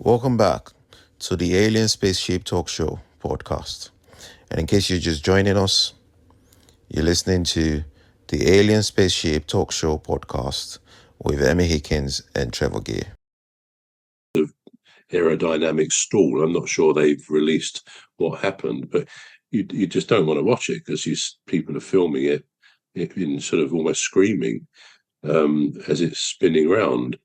Welcome back to the Alien Spaceship Talk Show podcast. And in case you're just joining us, you're listening to the Alien Spaceship Talk Show podcast with Emmy Hikins and Trevor. Aerodynamic stall. I'm not sure they've released what happened, but you just don't want to watch it because people are filming it in sort of almost screaming as it's spinning around.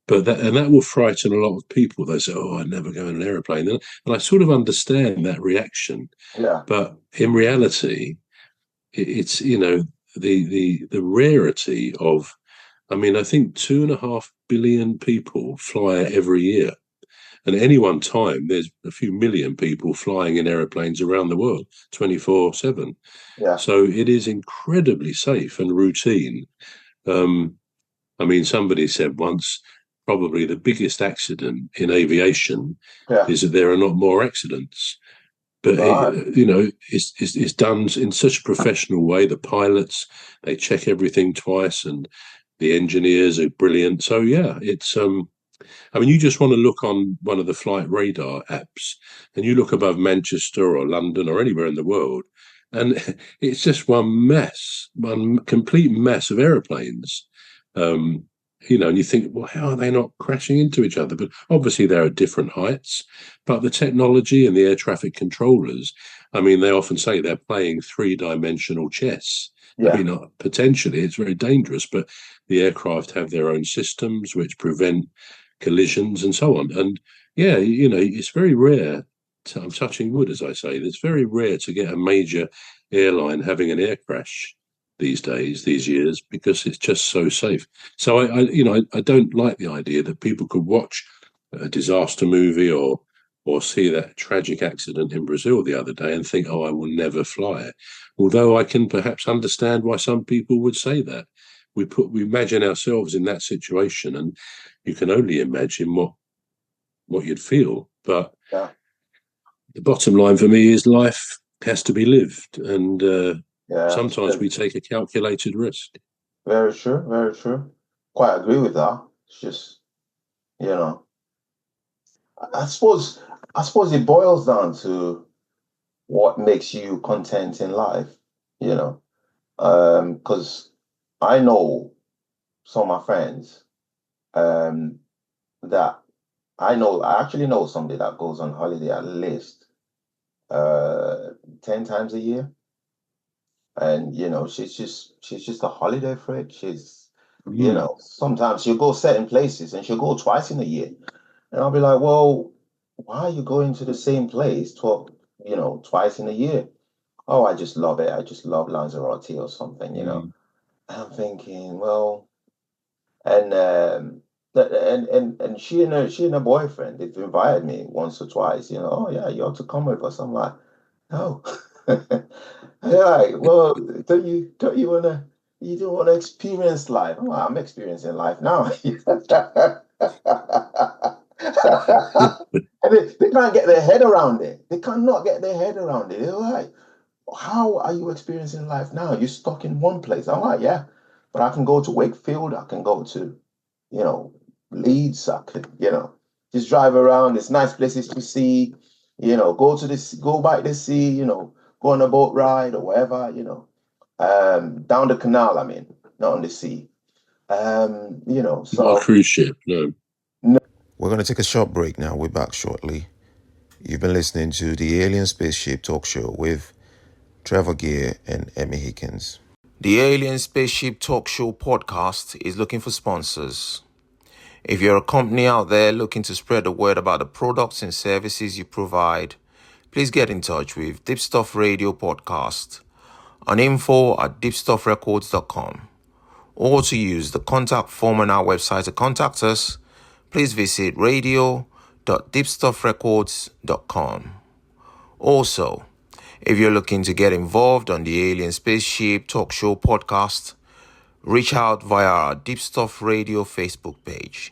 But that will frighten a lot of people. They say, "Oh, I'd never go in an aeroplane," and I sort of understand that reaction. Yeah. But in reality, it's the rarity of. I mean, I think 2.5 billion people fly every year. And at any one time, there's a few million people flying in aeroplanes around the world 24/7. Yeah. So it is incredibly safe and routine. I mean, somebody said once, probably the biggest accident in aviation is that there are not more accidents. But, it's done in such a professional way. The pilots, they check everything twice, and the engineers are brilliant. So, yeah, it's... I mean, you just want to look on one of the flight radar apps and you look above Manchester or London or anywhere in the world, and it's just one complete mess of aeroplanes. And you think, well, how are they not crashing into each other? But obviously there are different heights, but the technology and the air traffic controllers, I mean, they often say they're playing three-dimensional chess. Yeah. I mean, potentially it's very dangerous, but the aircraft have their own systems which prevent collisions and so on. And yeah, it's very rare. I'm touching wood, as I say. It's very rare to get a major airline having an air crash these years, because it's just so safe. So I don't like the idea that people could watch a disaster movie or see that tragic accident in Brazil the other day and think, oh, I will never fly. Although I can perhaps understand why some people would say that. We imagine ourselves in that situation, and you can only imagine what you'd feel. But the bottom line for me is life has to be lived, and sometimes we take a calculated risk. Very true, very true. Quite agree with that. It's just, I suppose it boils down to what makes you content in life, because I know some of my friends that I actually know somebody that goes on holiday at least 10 times a year. And, she's just a holiday freak. She's, sometimes she'll go certain places and she'll go twice in a year. And I'll be like, well, why are you going to the same place twice in a year? Oh, I just love it. I just love Lanzarote or something, And I'm thinking, well, and she and her boyfriend, they've invited me once or twice, oh yeah, you ought to come with us. I'm like, no. Like, well, you don't wanna experience life. Oh, I'm experiencing life now. And they can't get their head around it. They cannot get their head around it. They're like, how are you experiencing life now? You're stuck in one place. I'm like, yeah, but I can go to Wakefield. I can go to, Leeds. I could, just drive around. There's nice places to see, go by the sea, go on a boat ride or whatever, down the canal, I mean, not on the sea. So not a cruise ship, no. We're going to take a short break now. We're back shortly. You've been listening to the Alien Spaceship Talk Show with Trevor Gear and Emmy Hikins. The Alien Spaceship Talk Show podcast is looking for sponsors. If you're a company out there looking to spread the word about the products and services you provide, please get in touch with Deep Stuff Radio Podcast on info@deepstuffrecords.com, or to use the contact form on our website to contact us, please visit radio.deepstuffrecords.com. Also, if you're looking to get involved on the Alien Spaceship Talk Show podcast, reach out via our Deep Stuff Radio Facebook page